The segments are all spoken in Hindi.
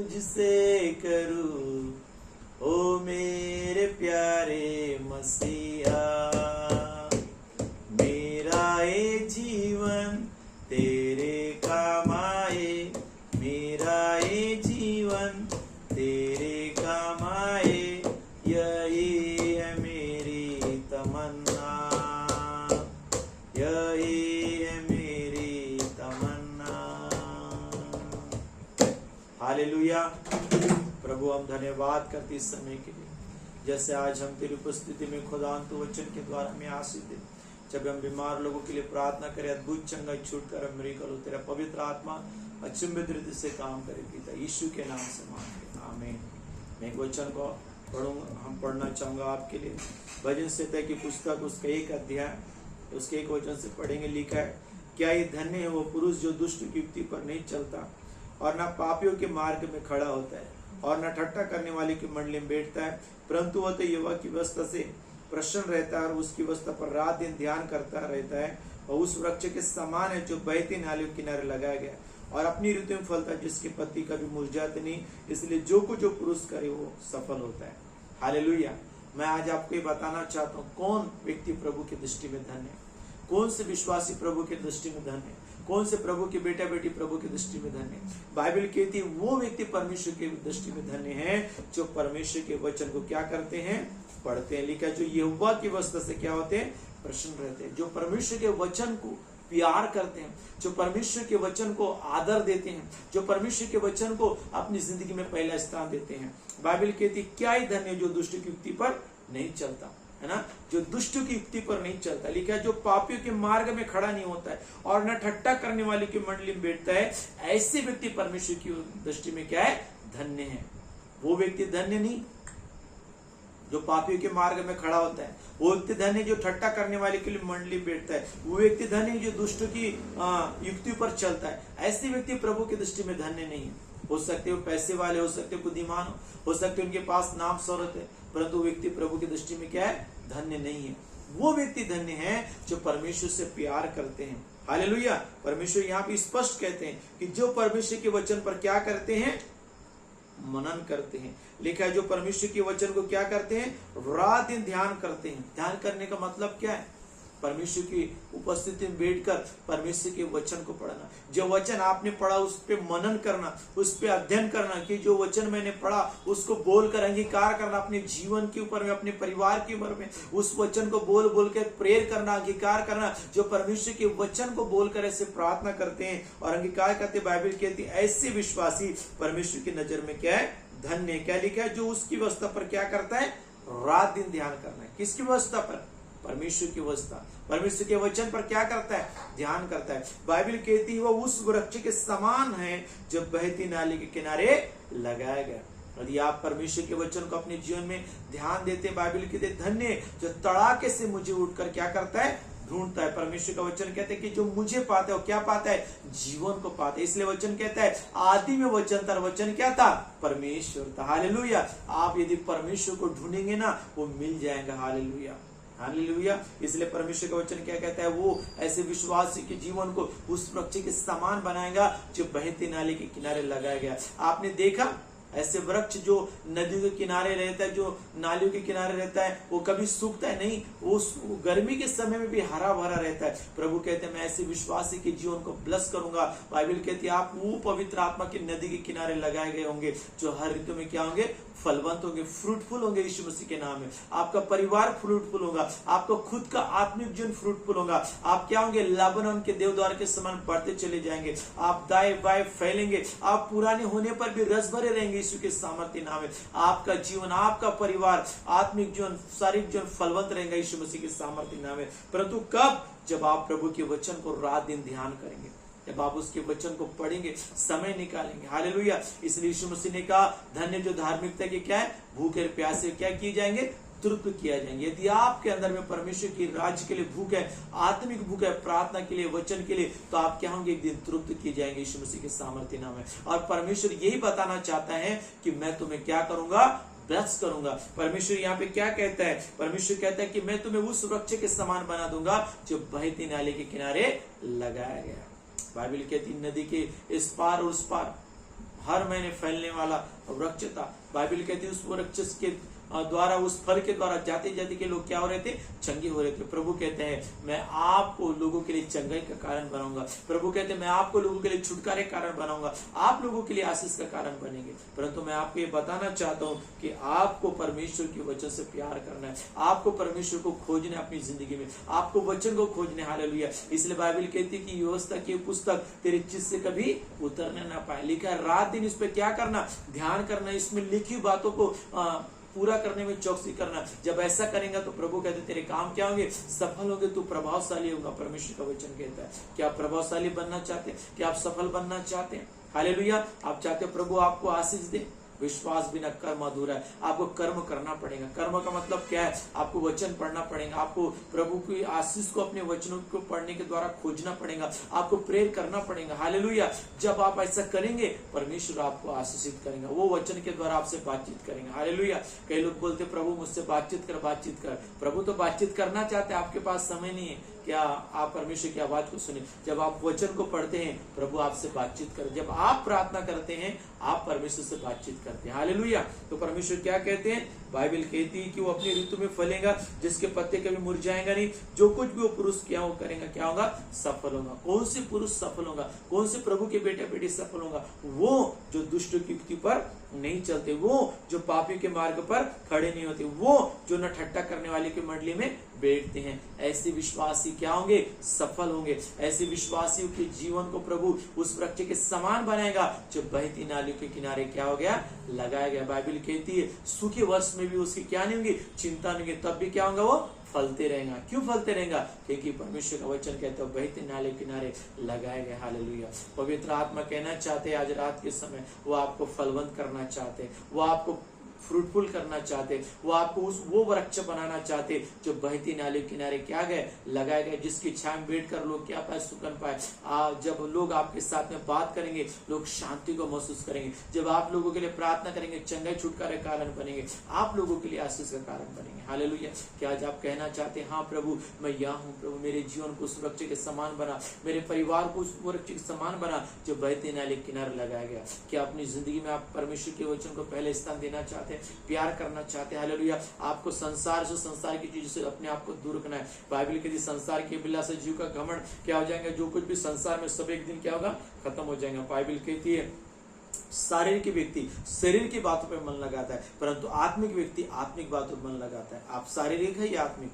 तुझसे करूं, ओ मेरे प्यारे मसीहा। मेरा ये जीवन तेरे काम आए, मेरा ये जीवन तेरे काम आए, यही है मेरी तमन्ना, यही है मेरी तमन्ना। हालेलुया। प्रभु हम धन्यवाद करते इस समय के लिए, जैसे आज हम तेरी उपस्थिति में खुदावंद तू वचन के द्वारा हमें आशीष दे। जब हम बीमार लोगों के लिए प्रार्थना करें, अद्भुत चंगाई छूट कर हम मिरेकल हो, तेरा पवित्र आत्मा अचंभित रीति से काम करे पिता यीशु के नाम से मांगते हैं, आमीन। मैं एक वचन को पढ़ूंगा, हम पढ़ना चाहूंगा आपके लिए। भजन संहिता की पुस्तक उसका 1 अध्याय उसके 1 वचन से पढ़ेंगे। लिखा है, क्या ये धन्य है वो पुरुष जो दुष्ट की युक्ति पर नहीं चलता और न पापियों के मार्ग में खड़ा होता है और न ठट्ठा करने वाले की मंडली में बैठता है, परंतु वह तो युवा की अवस्था से प्रसन्न रहता है और उसकी अवस्था पर रात दिन ध्यान करता रहता है। और उस वृक्ष के समान है जो बहती नालियों के किनारे लगाया गया और अपनी ऋतु में फलता, जिसकी पत्ती कभी मुरझाती नहीं, इसलिए जो कुछ जो पुरुष करे वो सफल होता है। हालेलुया। मैं आज आपको ये बताना चाहता हूँ, कौन व्यक्ति प्रभु की दृष्टि में धन्य है, कौन से विश्वासी प्रभु की दृष्टि में धन्य है, कौन से प्रभु के बेटा बेटी प्रभु की दृष्टि में धन्य है। बाइबल कहती है वो व्यक्ति परमेश्वर की दृष्टि में धन्य है जो परमेश्वर के वचन को क्या करते हैं, पढ़ते हैं। लिखा है, जो यहोवा की अवस्था से क्या होते हैं, प्रसन्न रहते हैं, जो परमेश्वर के वचन को प्यार करते हैं, जो परमेश्वर के वचन को आदर देते हैं, जो परमेश्वर के वचन को अपनी जिंदगी में पहला स्थान देते हैं। बाइबल कहती क्या ही धन्य जो दुष्ट की युक्ति पर नहीं चलता, है ना, जो दुष्ट की युक्ति पर नहीं चलता। लिखा है, जो पापियों के मार्ग में खड़ा नहीं होता है और न ठट्ठा करने वाले की मंडली में बैठता है, ऐसे व्यक्ति परमेश्वर की दृष्टि में क्या है, धन्य है। वो व्यक्ति धन्य नहीं जो पापियों के मार्ग में खड़ा होता है, वो व्यक्ति धन्य जो ठट्ठा करने वाले के लिए मंडली बैठता है, वो व्यक्ति धन्य जो दुष्ट की युक्ति पर चलता है। ऐसे व्यक्ति प्रभु की दृष्टि में धन्य नहीं है। हो सकते हो पैसे वाले, हो सकते हो बुद्धिमान हो सकते उनके पास नाम शोहरत है, परंतु व्यक्ति प्रभु की दृष्टि में क्या है, धन्य नहीं है। वो व्यक्ति धन्य है जो परमेश्वर से प्यार करते हैं। हालेलुया। परमेश्वर यहाँ पे स्पष्ट कहते हैं कि जो परमेश्वर के वचन पर क्या करते हैं, मनन करते हैं। लिखा है, जो परमेश्वर के वचन को क्या करते हैं, रात दिन ध्यान करते हैं। ध्यान करने का मतलब क्या है, परमेश्वर की उपस्थिति में बैठकर परमेश्वर के वचन को पढ़ना। जो वचन आपने पढ़ा उस पे मनन करना, उस पे अध्ययन करना कि जो वचन मैंने पढ़ा उसको बोलकर अंगीकार करना अपने जीवन के ऊपर में, अपने परिवार के ऊपर में। उस वचन को बोल बोल कर प्रेयर करना, अंगीकार करना। जो परमेश्वर के वचन को बोलकर ऐसे प्रार्थना करते हैं और अंगीकार करते, बाइबल कहती है ऐसे विश्वासी परमेश्वर की नजर में क्या है, धन्य। क्या लिखा है, जो उसकी व्यवस्था पर क्या करता है, रात दिन ध्यान करना है। किसकी व्यवस्था पर, परमेश्वर की व्यवस्था, परमेश्वर के वचन पर क्या करता है, ध्यान करता है। बाइबल कहती है वो उस वृक्ष के समान है जो बहती नाली के किनारे लगाया गया। यदि आप परमेश्वर के वचन को अपने जीवन में ध्यान देते, बाइबल कहते धन्य जो तड़ाके से मुझे उठकर क्या करता है, ढूंढता है। परमेश्वर का वचन कहते हैं कि जो मुझे पाता है वो क्या पाता है, जीवन को पाता है। इसलिए वचन कहता है आदि में वचन था, वचन क्या था, परमेश्वर था। हालेलुया। आप यदि परमेश्वर को ढूंढेंगे ना, वो मिल जाएगा। Hallelujah, hallelujah. इसलिए परमेश्वर का वचन क्या कहता है, वो ऐसे विश्वासी के जीवन को उस वृक्ष के समान बनाएगा जो बहती नाली के किनारे लगाया गया। आपने देखा ऐसे वृक्ष जो नदियों के किनारे रहता है, जो नालियों के किनारे रहता है, वो कभी सूखता है नहीं, वो गर्मी के समय में भी हरा भरा रहता है। प्रभु कहते हैं मैं ऐसे विश्वासी के जीवन को ब्लेस करूंगा। बाइबल कहती है आप वो पवित्र आत्मा की नदी के किनारे लगाए गए होंगे जो हर ऋतु में क्या होंगे, फलवंत होंगे, फ्रूटफुल होंगे। यीशु मसीह के नाम में आपका परिवार फ्रूटफुल होगा, आपका खुद का आत्मिक जीवन फ्रूटफुल होगा। आप क्या होंगे, लेबनोन के देवदार के समान बढ़ते चले जाएंगे। आप दाएं बाएं फैलेंगे, आप पुराने होने पर भी रस भरे रहेंगे। यीशु के सामर्थ्य नाम में आपका जीवन, आपका परिवार, आत्मिक जीवन, शारीरिक जीवन फलवंत रहेगा यीशु मसीह के सामर्थ्य नाम में। परंतु कब, जब आप प्रभु के वचन को रात दिन ध्यान करेंगे, जब आप उसके वचन को पढ़ेंगे, समय निकालेंगे। हालेलुया। इसलिए यीशु मसीह ने कहा धन्य जो धार्मिकता के क्या है, भूखे प्यासे क्या किए जाएंगे, तृप्त किया जाएंगे। यदि आपके अंदर में परमेश्वर की राज्य के लिए भूख है, आत्मिक भूख है, प्रार्थना के लिए, वचन के लिए, तो आप क्या होंगे, एक दिन तृप्त किए जाएंगे यीशु मसीह के सामर्थ्य नाम है। और परमेश्वर यही बताना चाहता है कि मैं तुम्हें क्या करूंगा, ब्लेस करूंगा। परमेश्वर यहाँ पे क्या कहता है, परमेश्वर कहता है कि मैं तुम्हें उस वृक्ष के समान बना दूंगा जो बहती नाली के किनारे लगाया गया। बाइबल कहती नदी के इस पार और उस पार हर महीने फैलने वाला वृक्ष था। बाइबल कहती है उस वृक्ष के द्वारा, उस फल के द्वारा जाते जाते के लोग क्या हो रहे थे, चंगे हो रहे थे। प्रभु कहते हैं मैं आपको लोगों के लिए चंगाई का कारण बनाऊंगा। प्रभु कहते हैं मैं आपको लोगों के लिए छुटकारे का कारण बनाऊंगा, आप लोगों के लिए आशीष का कारण बनेंगे। परंतु मैं आपको ये बताना चाहता हूँ कि आपको परमेश्वर के वचन से प्यार करना है, आपको परमेश्वर को खोजना है अपनी जिंदगी में, आपको वचन को खोजने। हालेलुया। इसलिए बाइबल कहती है कि व्यवस्था की पुस्तक तेरे चित्त से कभी उतरने ना पाए। लिखा है रात दिन इस पे क्या करना, ध्यान करना, इसमें लिखी बातों को पूरा करने में चौकसी करना। जब ऐसा करेंगे तो प्रभु कहते तेरे काम क्या होंगे, सफल होंगे, तू प्रभावशाली होगा। परमेश्वर का वचन कहता है कि आप प्रभावशाली बनना चाहते हैं, कि आप सफल बनना चाहते हैं। हालेलुया। आप चाहते हैं प्रभु आपको आशीष दे। विश्वास बिना कर्म अधूरा है। आपको कर्म करना पड़ेगा। कर्म का मतलब क्या है, आपको वचन पढ़ना पड़ेगा, आपको प्रभु की आशीष को अपने वचनों को पढ़ने के द्वारा खोजना पड़ेगा, आपको प्रेयर करना पड़ेगा। हालेलुया। जब आप ऐसा करेंगे परमेश्वर आपको आशीषित करेंगे, वो वचन के द्वारा आपसे बातचीत करेंगे। हालेलुया। कई लोग बोलते प्रभु मुझसे बातचीत कर। प्रभु तो बातचीत करना चाहते, आपके पास समय नहीं है। क्या आप परमेश्वर की आवाज को सुने? जब आप वचन को पढ़ते हैं प्रभु आपसे बातचीत करे। जब आप प्रार्थना करते हैं आप परमेश्वर से बातचीत करते हैं। हालेलुया। तो परमेश्वर क्या कहते हैं, बाइबल कहती है कि वो अपनी ऋतु में फलेगा, जिसके पत्ते कभी मुरझाएंगा नहीं। जो कुछ भी वो पुरुष क्या वो करेगा, क्या होगा, सफल होगा। कौन से पुरुष सफल होगा, कौन से प्रभु के बेटे बेटी सफल होगा? वो जो दुष्ट की युक्ति पर नहीं चलते, वो जो पापी के मार्ग पर खड़े नहीं होते, वो जो न ठट्टा करने वाले की मंडली में बैठते हैं। ऐसे विश्वासी क्या होंगे, सफल होंगे। ऐसे विश्वासियों के जीवन को प्रभु उस वृक्ष के समान बनाएगा जो बहती नालियों के किनारे क्या हो गया, लगाया गया। बाइबल कहती है सूखे वर्ष में भी उसकी क्या नहीं होगी, चिंता नहीं होगी, तब भी क्या होगा, वो फलते रहेगा। क्यों फलते रहेगा? क्योंकि परमेश्वर का वचन कहता है बहते नाले किनारे लगाए गए। हालेलुया। पवित्र आत्मा कहना चाहते हैं आज रात के समय, वो आपको फलवंत करना चाहते हैं, वो आपको फ्रूटफुल करना चाहते, वो आपको वो वृक्ष बनाना चाहते जो बहती नाले किनारे क्या गए, लगाए गए, जिसकी छाया में बैठकर लोग क्या पाए, सुकन पाए। जब लोग आपके साथ में बात करेंगे लोग शांति को महसूस करेंगे। जब आप लोगों के लिए प्रार्थना करेंगे चंगाई छुटकारे का कारण बनेंगे, आप लोगों के लिए आशीष का कारण बनेंगे। हालेलुया। क्या आज आप कहना चाहते हैं, हाँ प्रभु मैं यहाँ हूँ, प्रभु मेरे जीवन को उस वृक्ष के समान बना, मेरे परिवार को उस वृक्ष के समान बना जो बहते नाले किनारे लगाया गया। क्या अपनी जिंदगी में आप परमेश्वर के वचन को पहले स्थान देना चाहते हैं, प्यार करना चाहते हैं? हालेलुया। आपको संसार से, संसार की चीजों से अपने आप को दूर रखना है। बाइबल कहती है संसार के अभिलाषा से जीव का घमंड क्या हो जाएगा, जो कुछ भी संसार में सब एक दिन क्या होगा, खत्म हो जाएगा। बाइबल कहती है शारीरिक व्यक्ति शरीर की बातों पर मन लगाता है, परंतु आत्मिक व्यक्ति आत्मिक बातों पर मन लगाता है। आप शारीरिक है या आत्मिक?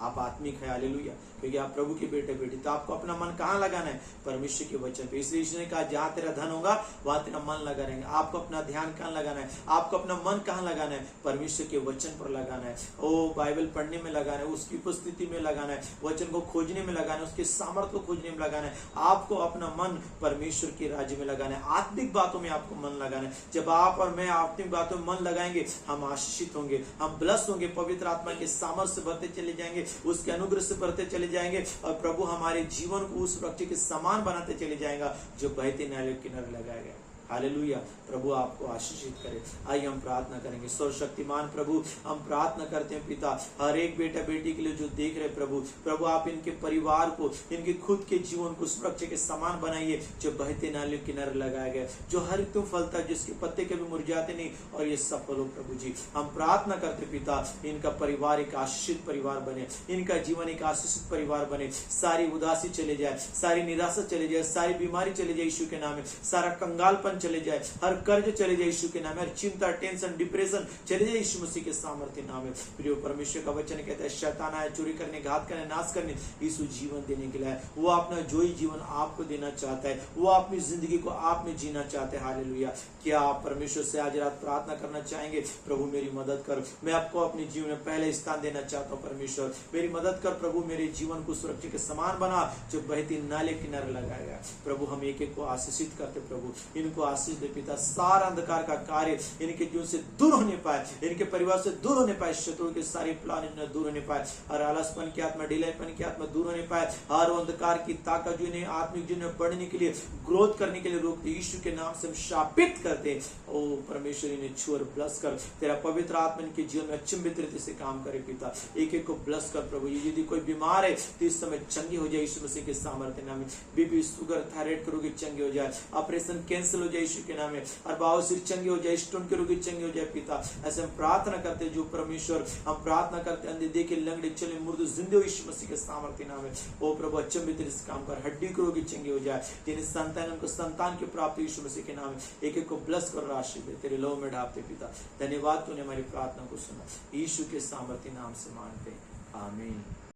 आप आत्मिक है। हालेलुया। क्योंकि आप प्रभु के बेटे बेटी, तो आपको अपना मन कहाँ लगाना है, परमेश्वर के वचन पे। इसलिए इसने कहा जहां तेरा धन होगा वहां तेरा मन लगा रहेगा। आपको अपना ध्यान कहाँ लगाना है, आपको अपना मन कहाँ लगाना है, परमेश्वर के वचन पर लगाना है। ओ बाइबल पढ़ने में लगाना है, उसकी उपस्थिति में लगाना है, वचन को खोजने में लगाना है, उसके सामर्थ्य को खोजने में लगाना है। आपको अपना मन परमेश्वर के राज्य में लगाना है, आत्मिक बातों में आपको मन लगाना है। जब आप और मैं आत्मिक बातों में मन लगाएंगे हम आशीषित होंगे, हम ब्लेस्ड होंगे, पवित्र आत्मा के सामर्थ्य से बढ़ते चले जाएंगे, उसके अनुग्रह से बढ़ते चले जाएंगे, और प्रभु हमारे जीवन को उस वृक्ष के समान बनाते चले जाएगा जो बहते नाले किनारे लगाया गया। हालेलुया। प्रभु आपको आशीषित करे। आइए हम प्रार्थना करेंगे। सर्वशक्तिमान प्रभु हम प्रार्थना करते हैं पिता, हर एक बेटा बेटी के लिए जो देख रहे प्रभु, प्रभु आप इनके परिवार को, इनके खुद के जीवन को उस वृक्ष के समान बनाइए जो बहते नाले किनारे लगाया गया, जो हर ऋतु फलता है, जिसके पत्ते कभी मुरझाते नहीं, और ये सफल हो प्रभु जी। हम प्रार्थना करते पिता इनका परिवार एक आशीषित परिवार बने, इनका जीवन एक आशीषित परिवार बने। सारी उदासी चले जाए, सारी निराशा चले जाए, सारी बीमारी चले जाए यीशु के नाम में, सारा कंगालपन चले जाए, हर कर्ज चले जाए यीशु के नाम में, हर चिंता टेंशन डिप्रेशन चले जाए यीशु मसीह के सामर्थ्य नाम में। प्रिय परमेश्वर का वचन कहता है शैतान आया चोरी करने, घात करने, नाश करने, यीशु जीवन देने के लिए है। वो अपना जोई जीवन आपको देना चाहता है, वो अपनी जिंदगी को आप में जीना चाहते हैं। हालेलुया। क्या आप परमेश्वर से आज रात प्रार्थना करना चाहेंगे, प्रभु मेरी मदद कर, मैं आपको अपने जीवन में पहले स्थान देना चाहता हूँ। परमेश्वर मेरी मदद कर, प्रभु मेरे जीवन को सुरक्षित के समान बना जो बहती नाले किनारे लगाएगा। प्रभु हम एक एक को आशीषित करते, प्रभु इनको आशीष दे पिता, सारा अंधकार का कार्य इनके जीवन से दूर होने पाए, इनके परिवार से दूर होने पाए, शत्रु के सारे प्लान इन्हें दूर होने पाए, हर आलसपन की आत्मा, ढीलापन की आत्मा दूर होने पाए, हर अंधकार की ताकत जो इन्हें आत्मिक जीवन में बढ़ने के लिए, ग्रोथ करने के लिए रोकते, यीशु के नाम से हम शापित करते। ओ परमेश्वर इन्हें छू और ब्लेस कर, तेरा पवित्र आत्मा इनके जीवन में अचंभित रीति से काम करे पिता, एक एक को ब्लेस कर प्रभु। यदि कोई बीमार है तो इस समय चंगी हो जाए यीशु मसीह के सामर्थ्य नाम में। बीपी शुगर थायराइड के रोगी चंगे हो जाए, ऑपरेशन कैंसिल हो जाए यीशु के नाम में, और बाबा सिर चंगे हो जाए, स्टोन के रोगी चंगे हो जाए पिता। ऐसे हम प्रार्थना करते जो परमेश्वर, हम प्रार्थना करते अंधे देखे, लंगड़े चले, मुर्दे जिंदे हो यीशु मसीह के सामर्थ्य नाम है। ओ प्रभु अचंभित इस काम कर, हड्डी के रोगी चंगे हो जाए, जिन्हें संतान उनको संतान की प्राप्ति यीशु मसीह के नाम है। एक एक को ब्लेस कर राशि दे, तेरे लो में ढापते पिता। धन्यवाद तूने हमारी प्रार्थना को सुना, यीशु के सामर्थ्य नाम से मांगते, आमीन।